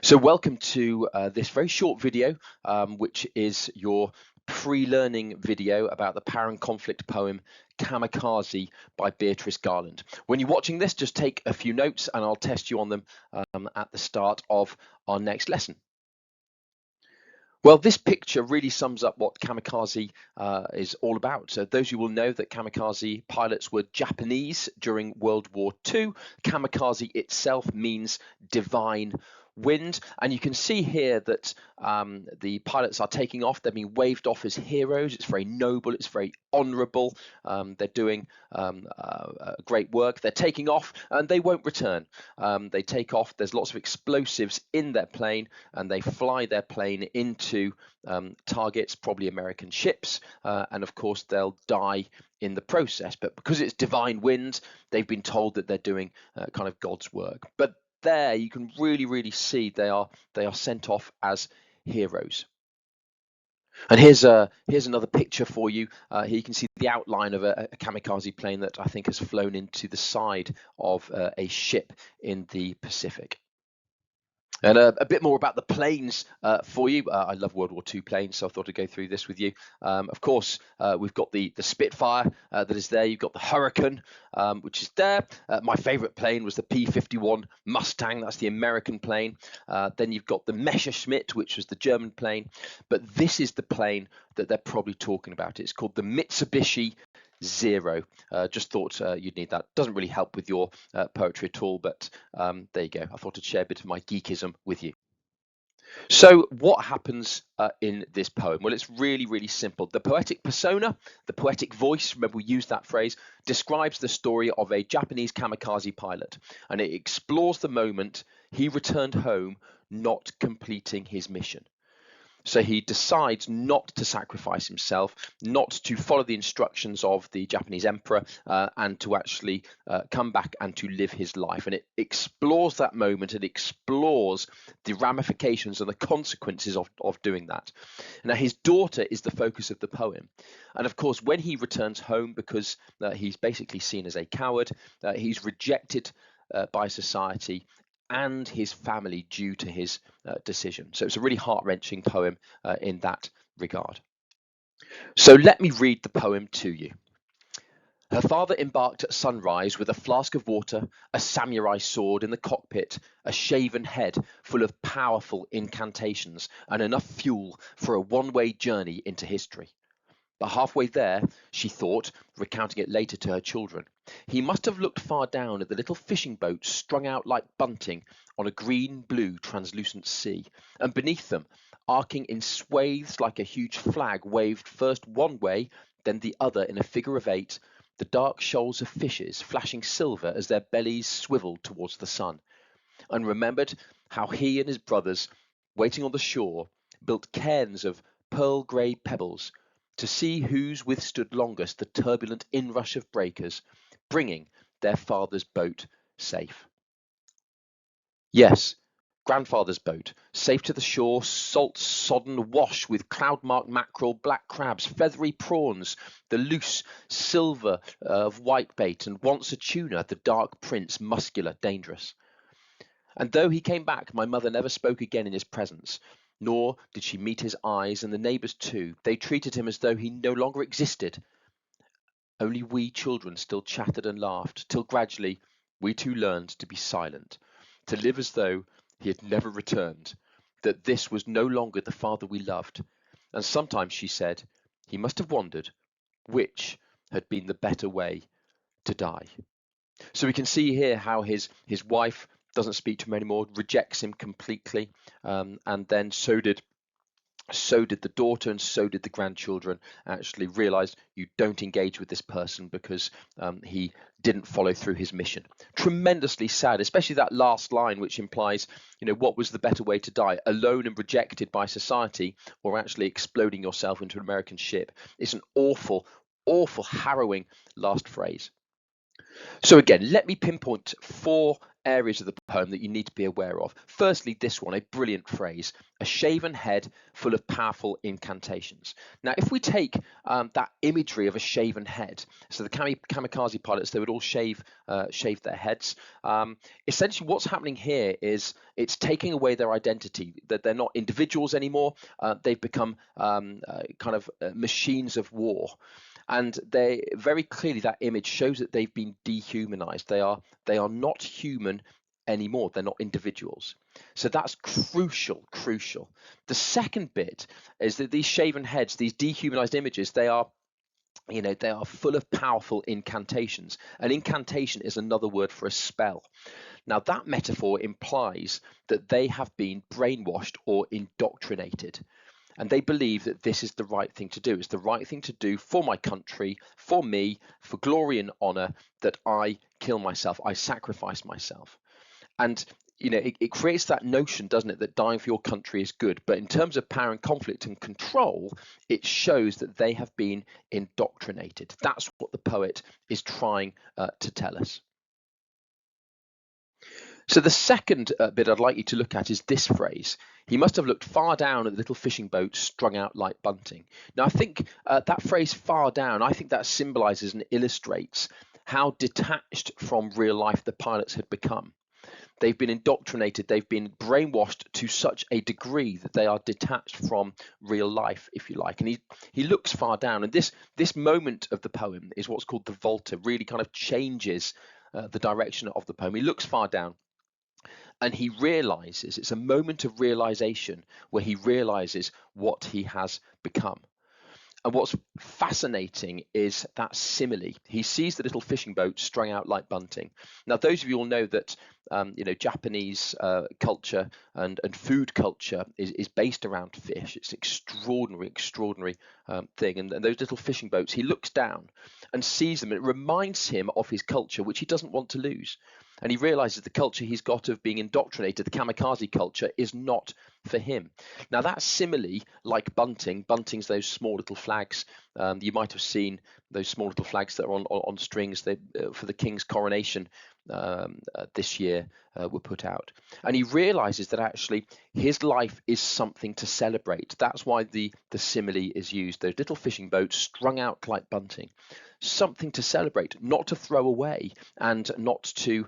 So welcome to this very short video, which is your pre-learning video about the power and conflict poem Kamikaze by Beatrice Garland. When you're watching this, just take a few notes and I'll test you on them at the start of our next lesson. Well, this picture really sums up what Kamikaze is all about. So those of you will know that Kamikaze pilots were Japanese during World War II. Kamikaze itself means divine wind, and you can see here that the pilots are taking off. They're being waved off as heroes. It's very noble, it's very honorable. They're doing great work. They're taking off and they won't return. They take off, there's lots of explosives in their plane, and they fly their plane into targets, probably American ships, and of course they'll die in the process. But because it's divine wind, they've been told that they're doing kind of God's work. But there you can really see they are sent off as heroes. And here's another picture for you. Here you can see the outline of a kamikaze plane that I think has flown into the side of a ship in the Pacific. And a bit more about the planes for you. I love World War II planes, so I thought I'd go through this with you. Of course, we've got the Spitfire that is there. You've got the Hurricane, which is there. My favourite plane was the P-51 Mustang. That's the American plane. Then you've got the Messerschmitt, which was the German plane. But this is the plane that they're probably talking about. It's called the Mitsubishi Zero. Just thought you'd need that. Doesn't really help with your poetry at all, but there you go. I thought I'd share a bit of my geekism with you. So what happens in this poem? Well, it's really simple. The poetic persona, the poetic voice, remember we used that phrase, describes the story of a Japanese kamikaze pilot, and it explores the moment he returned home not completing his mission. So he decides not to sacrifice himself, not to follow the instructions of the Japanese emperor, and to actually come back and to live his life. And it explores that moment, and explores the ramifications and the consequences of doing that. Now, his daughter is the focus of the poem. And of course, when he returns home, because he's basically seen as a coward, he's rejected by society and his family due to his decision. So it's a really heart-wrenching poem in that regard. So let me read the poem to you. Her father embarked at sunrise with a flask of water, a samurai sword in the cockpit, a shaven head full of powerful incantations, and enough fuel for a one-way journey into history. But halfway there, she thought, recounting it later to her children, he must have looked far down at the little fishing boats strung out like bunting on a green-blue translucent sea, and beneath them, arcing in swathes like a huge flag waved first one way, then the other in a figure of 8, the dark shoals of fishes flashing silver as their bellies swiveled towards the sun, and remembered how he and his brothers, waiting on the shore, built cairns of pearl-grey pebbles, to see whose withstood longest the turbulent inrush of breakers, bringing their father's boat safe. Yes, grandfather's boat, safe to the shore, salt-sodden wash with cloud-marked mackerel, black crabs, feathery prawns, the loose silver of whitebait, and once a tuna, the dark prince, muscular, dangerous. And though he came back, my mother never spoke again in his presence, nor did she meet his eyes, and the neighbours too. They treated him as though he no longer existed. Only we children still chattered and laughed, till gradually we too learned to be silent, to live as though he had never returned, that this was no longer the father we loved. And sometimes she said, he must have wondered which had been the better way to die. So we can see here how his wife doesn't speak to him anymore, rejects him completely, and then so did the daughter, and so did the grandchildren. Actually realized you don't engage with this person because he didn't follow through his mission. Tremendously sad, especially that last line, which implies, what was the better way to die, alone and rejected by society, or actually exploding yourself into an American ship. It's an awful harrowing last phrase. So again, let me pinpoint 4 areas of the poem that you need to be aware of. Firstly, this one, a brilliant phrase: a shaven head full of powerful incantations. Now, if we take that imagery of a shaven head, so the kamikaze pilots, they would all shave their heads. Essentially, what's happening here is it's taking away their identity, that they're not individuals anymore. They've become machines of war. And they very clearly, that image shows that they've been dehumanized. They are not human anymore. They're not individuals. So that's crucial. The second bit is that these shaven heads, these dehumanized images, they are full of powerful incantations. An incantation is another word for a spell. Now, that metaphor implies that they have been brainwashed or indoctrinated. And they believe that this is the right thing to do. It's the right thing to do for my country, for me, for glory and honor, that I kill myself, I sacrifice myself. And it creates that notion, doesn't it, that dying for your country is good. But in terms of power and conflict and control, it shows that they have been indoctrinated. That's what the poet is trying to tell us. So the second bit I'd like you to look at is this phrase: he must have looked far down at the little fishing boat strung out like bunting. Now, I think that phrase "far down," I think that symbolizes and illustrates how detached from real life the pilots had become. They've been indoctrinated, they've been brainwashed to such a degree that they are detached from real life, if you like. And he looks far down, and this moment of the poem is what's called the volta, really kind of changes the direction of the poem. He looks far down, and he realizes, it's a moment of realization where he realizes what he has become. And what's fascinating is that simile. He sees the little fishing boat strung out like bunting. Now, those of you all know that Japanese culture and food culture is based around fish. It's extraordinary thing. And those little fishing boats, he looks down and sees them. It reminds him of his culture, which he doesn't want to lose. And he realizes the culture he's got of being indoctrinated, the kamikaze culture, is not for him. Now, that simile, like bunting's those small little flags. You might have seen those small little flags that are on strings for the king's coronation this year were put out. And he realizes that actually his life is something to celebrate. That's why the simile is used. Those little fishing boats strung out like bunting. Something to celebrate, not to throw away, and not to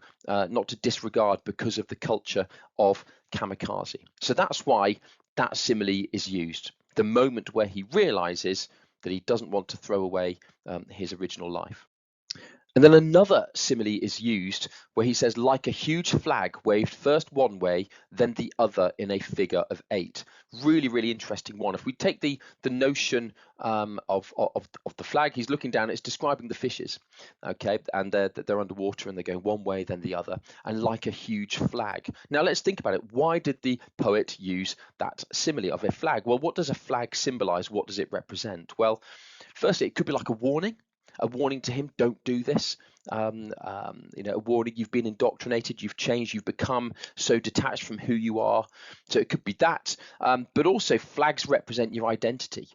disregard because of the culture of kamikaze. So that's why that simile is used. The moment where he realizes that he doesn't want to throw away his original life. And then another simile is used where he says, like a huge flag waved first one way, then the other in a figure of 8. Really interesting one. If we take the notion of the flag, he's looking down, it's describing the fishes, okay, and they're underwater and they're going one way, then the other, and like a huge flag. Now let's think about it. Why did the poet use that simile of a flag? Well, what does a flag symbolize? What does it represent? Well, firstly, it could be like a warning to him, don't do this. A warning, you've been indoctrinated, you've changed, you've become so detached from who you are. So it could be that, but also flags represent your identity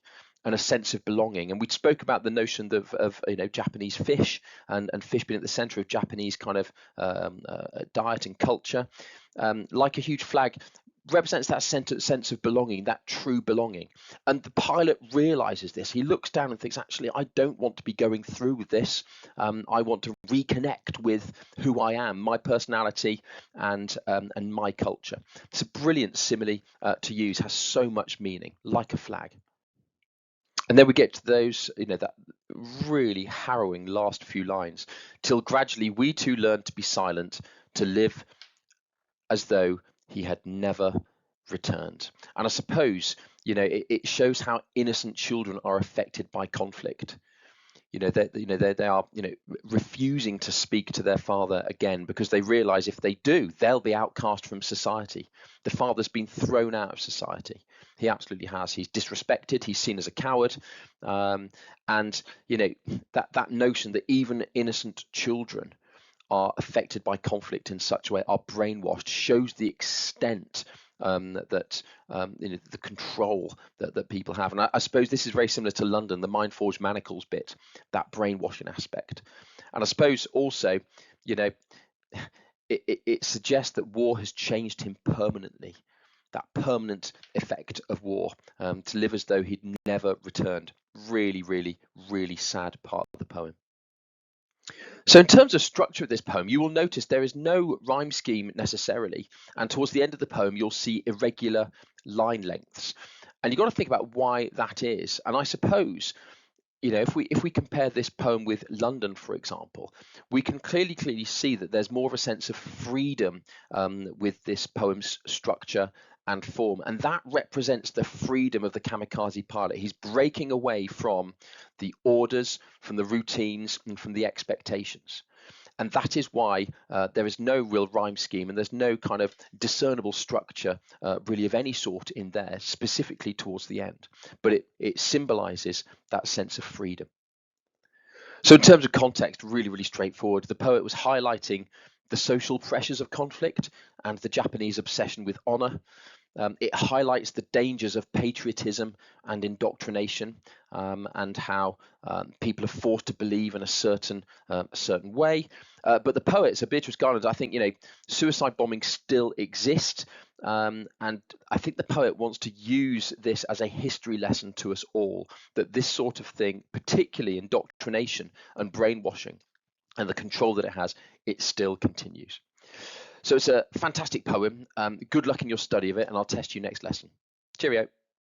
and a sense of belonging. And we spoke about the notion of Japanese fish and fish being at the center of Japanese kind of diet and culture. Like a huge flag represents that sense of belonging, that true belonging. And the pilot realizes this. He looks down and thinks, actually, I don't want to be going through with this. I want to reconnect with who I am, my personality, and my culture. It's a brilliant simile to use, has so much meaning, like a flag. And then we get to those, that really harrowing last few lines. Till gradually we too learn to be silent, to live as though he had never returned. And I suppose, it shows how innocent children are affected by conflict. They are refusing to speak to their father again because they realize if they do, they'll be outcast from society. The father's been thrown out of society. He absolutely has. He's disrespected. He's seen as a coward. And that notion that even innocent children are affected by conflict in such a way, are brainwashed, shows the extent that the control that people have. And I suppose this is very similar to London, the Mind Forged Manacles bit, that brainwashing aspect. And I suppose also, it suggests that war has changed him permanently. That permanent effect of war, to live as though he'd never returned. Really, really, really sad part of the poem. So in terms of structure of this poem, you will notice there is no rhyme scheme necessarily. And towards the end of the poem, you'll see irregular line lengths. And you've got to think about why that is. And I suppose, if we compare this poem with London, for example, we can clearly see that there's more of a sense of freedom with this poem's structure and form, and that represents the freedom of the kamikaze pilot. He's breaking away from the orders, from the routines, and from the expectations. And that is why there is no real rhyme scheme, and there's no kind of discernible structure really of any sort in there, specifically towards the end. But it symbolizes that sense of freedom. So in terms of context, really, really straightforward. The poet was highlighting the social pressures of conflict and the Japanese obsession with honor. It highlights the dangers of patriotism and indoctrination, and how people are forced to believe in a certain way. But the poet, so Beatrice Garland, I think, suicide bombing still exists, and I think the poet wants to use this as a history lesson to us all, that this sort of thing, particularly indoctrination and brainwashing and the control that it has, it still continues. So it's a fantastic poem. Good luck in your study of it, and I'll test you next lesson. Cheerio.